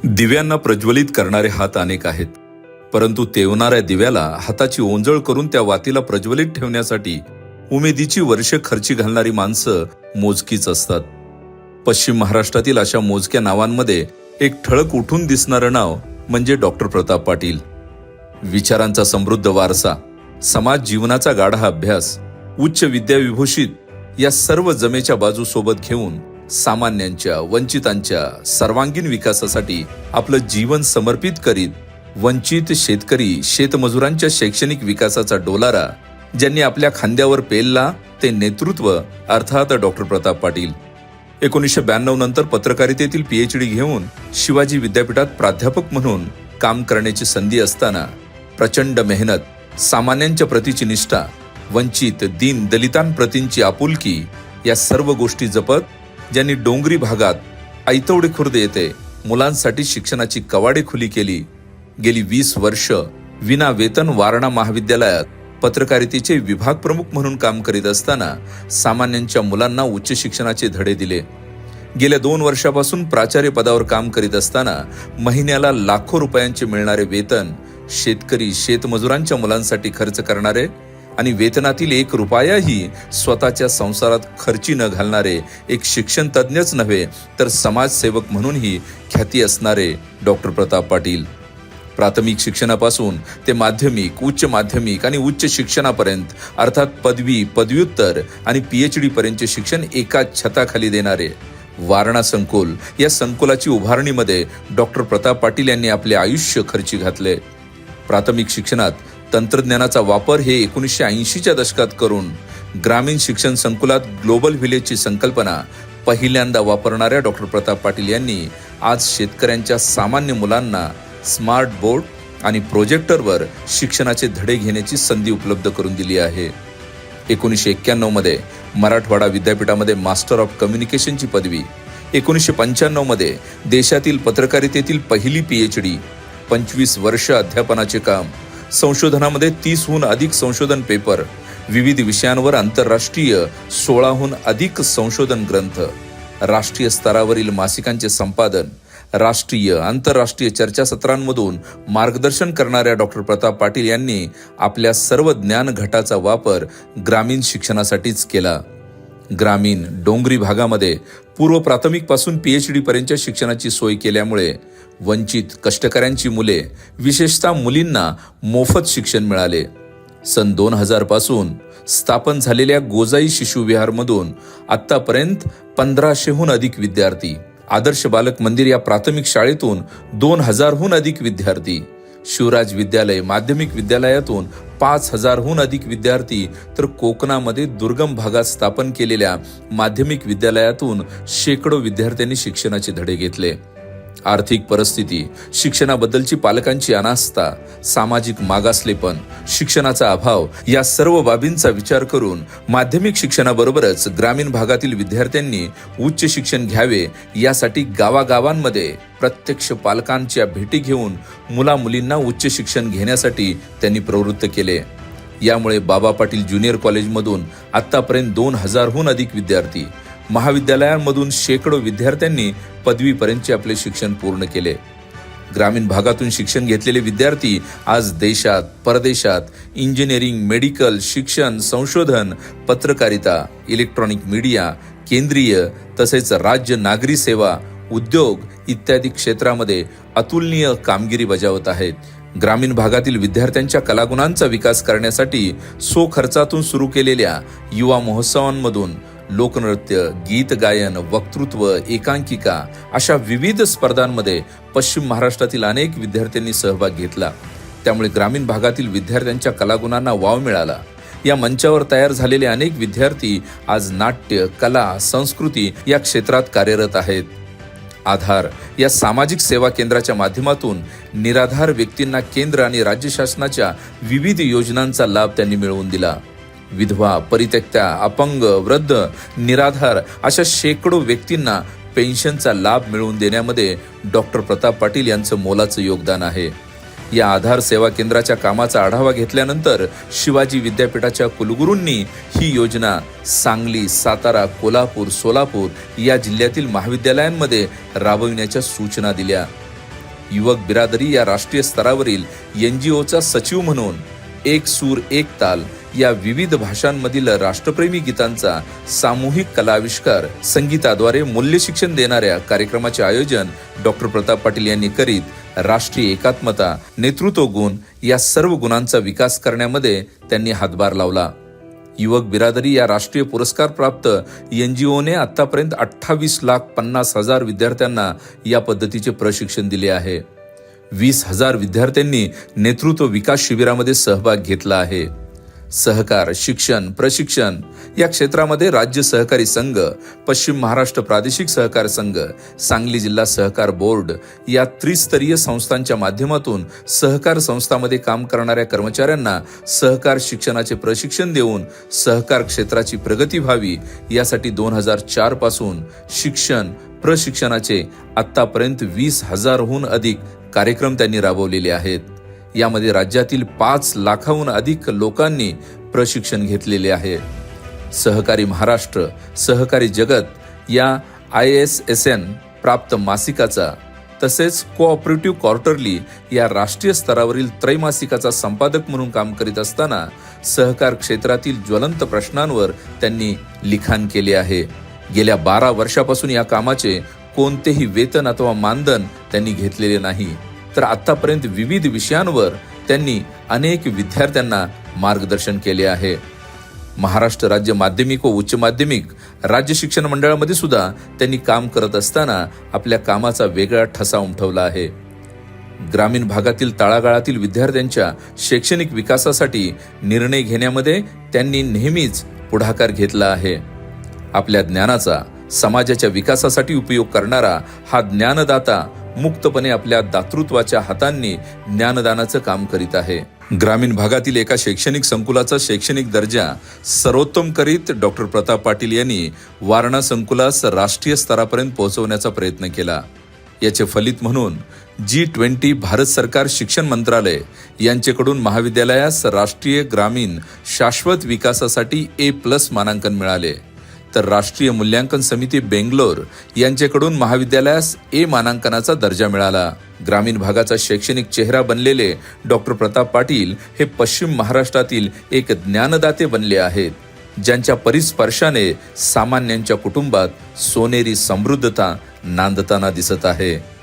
दिव्यांना प्रज्वलित करणारे हात अनेक आहेत, परंतु तेवणाऱ्या दिव्याला हाताची ओंजळ करून त्या वातीला प्रज्वलित ठेवण्यासाठी उमेदीची वर्षे खर्ची घालणारी माणसं मोजकीच असतात. पश्चिम महाराष्ट्रातील अशा मोजक्या नावांमध्ये एक ठळक उठून दिसणारं नाव म्हणजे डॉक्टर प्रताप पाटील. विचारांचा समृद्ध वारसा, समाज जीवनाचा गाढा अभ्यास, उच्च विद्याविभूषित या सर्व जमेच्या बाजू सोबत घेऊन सामान्यांच्या, वंचितांच्या सर्वांगीण विकासासाठी आपलं जीवन समर्पित करीत वंचित शेतकरी, शेतमजुरांच्या शैक्षणिक विकासाचा डोलारा ज्यांनी आपल्या खांद्यावर पेलला ते नेतृत्व अर्थात डॉक्टर प्रताप पाटील. 1992 नंतर पत्रकारितेतील PhD घेऊन शिवाजी विद्यापीठात प्राध्यापक म्हणून काम करण्याची संधी असताना प्रचंड मेहनत, सामान्यांच्या प्रतीची निष्ठा, वंचित दीन दलितांप्रतींची आपुलकी या सर्व गोष्टी जपत ज्यांनी डोंगरी भागात ऐतवडे खुर्द येथे मुलांसाठी शिक्षणाची कवाडे खुली केली. गेली 20 वर्ष विना वेतन वारणा महाविद्यालयात पत्रकारितेचे विभाग प्रमुख म्हणून काम करीत असताना सामान्यांच्या मुलांना उच्च शिक्षणाचे धडे दिले. गेल्या 2 वर्षापासून प्राचार्य पदावर काम करीत असताना महिन्याला लाखो रुपयांचे मिळणारे वेतन शेतकरी, शेतमजुरांच्या मुलांसाठी खर्च करणारे आणि वेतनातील 1 रुपयाही स्वतःच्या संसारात खर्ची न घालणारे एक शिक्षण तज्ञच नव्हे तर समाजसेवक म्हणूनही ख्याती असणारे डॉक्टर प्रताप पाटील. प्राथमिक शिक्षणापासून ते माध्यमिक, उच्च माध्यमिक आणि उच्च शिक्षणापर्यंत अर्थात पदवी, पदव्युत्तर आणि PhD पर्यंतचे शिक्षण एकाच छताखाली देणारे वारणा संकुल या संकुलाची उभारणीमध्ये डॉक्टर प्रताप पाटील यांनी आपले आयुष्य खर्ची घातले. प्राथमिक शिक्षणात तंत्रज्ञानाचा वापर हे 1980च्या दशकात करून ग्रामीण शिक्षण संकुलात ग्लोबल व्हिलेजची संकल्पना पहिल्यांदा वापरणाऱ्या डॉक्टर प्रताप पाटील यांनी आज शेतकऱ्यांच्या सामान्य मुलांना स्मार्ट बोर्ड आणि प्रोजेक्टरवर शिक्षणाचे धडे घेण्याची संधी उपलब्ध करून दिली आहे. 1991 मध्ये मराठवाडा विद्यापीठामध्ये मास्टर ऑफ कम्युनिकेशनची पदवी, 1995 मध्ये देशातील पत्रकारितेतील पहिली PhD, 25 वर्ष अध्यापनाचे काम, संशोधनामध्ये 30हून अधिक संशोधन पेपर, विविध विषयांवर आंतरराष्ट्रीय 16हून अधिक संशोधन ग्रंथ, राष्ट्रीय स्तरावरील मासिकांचे संपादन, राष्ट्रीय आंतरराष्ट्रीय चर्चासत्रांमधून मार्गदर्शन करणाऱ्या डॉक्टर प्रताप पाटील यांनी आपल्या सर्व ज्ञान घटाचा वापर ग्रामीण शिक्षणासाठीच केला. ग्रामीण डोंगरी भागामध्ये पूर्व प्राथमिक पासून PhD पर्यंतच्या शिक्षणाची सोय केल्यामुळे वंचित कष्टकऱ्यांची मुले, विशेषतः मुलींना मोफत शिक्षण मिळाले. सन 2000 पासून स्थापन झालेल्या गोजाई शिशुविहारमधून आतापर्यंत 1500हून अधिक विद्यार्थी, आदर्श बालक मंदिर या प्राथमिक शाळेतून 2000हून अधिक विद्यार्थी, शिवराज विद्यालय माध्यमिक विद्यालयातून 5000हून अधिक विद्यार्थी, तर कोकणामध्ये दुर्गम भागात स्थापन केलेल्या माध्यमिक विद्यालयातून शेकडो विद्यार्थ्यांनी शिक्षणाचे धडे घेतले. आर्थिक परिस्थिती, शिक्षणाबद्दलची पालकांची अनास्था, सामाजिक मागासलेपण, शिक्षणाचा अभाव या सर्व बाबींचा विचार करून माध्यमिक शिक्षणाबरोबरच ग्रामीण भागातील विद्यार्थ्यांनी उच्च शिक्षण घ्यावे यासाठी गावागावांमध्ये प्रत्यक्ष पालकांच्या भेटी घेऊन मुला-मुलींना उच्च शिक्षण घेण्यासाठी त्यांनी प्रवृत्त केले. यामुळे बाबा पाटील ज्युनियर कॉलेजमधून आतापर्यंत 2000हून अधिक विद्यार्थी, महाविद्यालयांमधून शेकडो विद्यार्थ्यांनी पदवीपर्यंतचे आपले शिक्षण पूर्ण केले. ग्रामीण भागातून शिक्षण घेतलेले विद्यार्थी आज देशात, परदेशात इंजिनिअरिंग, मेडिकल, शिक्षण, संशोधन, पत्रकारिता, इलेक्ट्रॉनिक मीडिया, केंद्रीय तसेच राज्य नागरी सेवा, उद्योग इत्यादी क्षेत्रामध्ये अतुलनीय कामगिरी बजावत आहेत. ग्रामीण भागातील विद्यार्थ्यांच्या कलागुणांचा विकास करण्यासाठी खर्चातून सुरू केलेल्या युवा महोत्सवांमधून लोकनृत्य, गीत गायन, वक्तृत्व, एकांकिका अशा विविध स्पर्धांमध्ये पश्चिम महाराष्ट्रातील अनेक विद्यार्थ्यांनी सहभाग घेतला. त्यामुळे ग्रामीण भागातील विद्यार्थ्यांच्या कलागुणांना वाव मिळाला. या मंचावर तयार झालेले अनेक विद्यार्थी आज नाट्य, कला, संस्कृती या क्षेत्रात कार्यरत आहेत. आधार या सामाजिक सेवा केंद्राच्या माध्यमातून निराधार व्यक्तींना केंद्र आणि राज्य शासनाच्या विविध योजनांचा लाभ त्यांनी मिळवून दिला. विधवा, परित्यक्त्या, अपंग, वृद्ध, निराधार अशा शेकडो व्यक्तींना पेन्शनचा लाभ मिळवून देण्यामध्ये डॉक्टर प्रताप पाटील यांचं मोलाचं योगदान आहे. या आधार सेवा केंद्राच्या कामाचा आढावा घेतल्यानंतर शिवाजी विद्यापीठाच्या कुलगुरूंनी ही योजना सांगली, सातारा, कोल्हापूर, सोलापूर या जिल्ह्यातील महाविद्यालयांमध्ये राबविण्याच्या सूचना दिल्या. युवक बिरादरी या राष्ट्रीय स्तरावरील NGOचा सचिव म्हणून एक सूर एक ताल या विविध भाषांमधील राष्ट्रप्रेमी गीतांचा सामूहिक कलाविष्कार संगीताद्वारे मूल्य शिक्षण देणाऱ्या कार्यक्रमाचे आयोजन डॉक्टर प्रताप पाटील यांनी करीत राष्ट्रीय एकात्मता, नेतृत्व गुण या सर्व गुणांचा विकास करण्यामध्ये त्यांनी हातभार लावला. युवक बिरादरी या राष्ट्रीय पुरस्कार प्राप्त NGOने आतापर्यंत 28,50,000 विद्यार्थ्यांना या पद्धतीचे प्रशिक्षण दिले आहे. 20,000 विद्यार्थ्यांनी नेतृत्व विकास शिबिरामध्ये सहभाग घेतला आहे. सहकार, शिक्षण, प्रशिक्षण या क्षेत्रामध्ये राज्य सहकारी संघ, पश्चिम महाराष्ट्र प्रादेशिक सहकार संघ, सांगली जिल्हा सहकार बोर्ड या त्रिस्तरीय संस्थांच्या माध्यमातून सहकार संस्थांमध्ये काम करणाऱ्या कर्मचाऱ्यांना सहकार शिक्षणाचे प्रशिक्षण देऊन सहकार क्षेत्राची प्रगती व्हावी यासाठी 2004 पासून शिक्षण, प्रशिक्षणाचे आतापर्यंत 20,000हून अधिक कार्यक्रम त्यांनी राबवलेले आहेत. यामध्ये राज्यातील 5 लाखाहून अधिक लोकांनी प्रशिक्षण घेतलेले आहे. सहकारी महाराष्ट्र, सहकारी जगत या ISSN प्राप्त मासिकाचा तसेच कोऑपरेटिव्ह क्वार्टरली या राष्ट्रीय स्तरावरील त्रैमासिकाचा संपादक म्हणून काम करीत असताना सहकार क्षेत्रातील ज्वलंत प्रश्नांवर त्यांनी लिखाण केले आहे. गेल्या 12 वर्षापासून या कामाचे कोणतेही वेतन अथवा मानधन त्यांनी घेतलेले नाही. तर आतापर्यंत विविध विषयांवर त्यांनी अनेक विद्यार्थ्यांना मार्गदर्शन केले आहे. महाराष्ट्र राज्य माध्यमिक व उच्च माध्यमिक राज्य शिक्षण मंडळामध्ये सुद्धा त्यांनी काम करत असताना आपल्या कामाचा वेगळा ठसा उमटवला आहे. ग्रामीण भागातील तळागाळातील विद्यार्थ्यांच्या शैक्षणिक विकासासाठी निर्णय घेण्यामध्ये त्यांनी नेहमीच पुढाकार घेतला आहे. आपल्या ज्ञानाचा समाजाच्या विकासासाठी उपयोग करणारा हा ज्ञानदाता मुक्तपणे आपल्या दातृत्वाच्या हातांनी ज्ञानदानाचं काम करीत आहे. ग्रामीण भागातील एका शैक्षणिक संकुलाचा शैक्षणिक दर्जा सर्वोत्तम करीत डॉक्टर प्रताप पाटील यांनी वारणा संकुलास राष्ट्रीय स्तरापर्यंत पोहोचवण्याचा प्रयत्न केला. याचे फलित म्हणून G20 भारत सरकार शिक्षण मंत्रालय यांच्याकडून महाविद्यालयास राष्ट्रीय ग्रामीण शाश्वत विकासासाठी A+ मानांकन मिळाले. तर राष्ट्रीय मूल्यांकन समिती बेंगलोर यांच्याकडून महाविद्यालयास A मानांकनाचा दर्जा मिळाला. ग्रामीण भागाचा शैक्षणिक चेहरा बनलेले डॉक्टर प्रताप पाटील हे पश्चिम महाराष्ट्रातील एक ज्ञानदाते बनले आहेत, ज्यांच्या परिस्पर्शाने सामान्यांच्या कुटुंबात सोनेरी समृद्धता नांदताना दिसत आहे.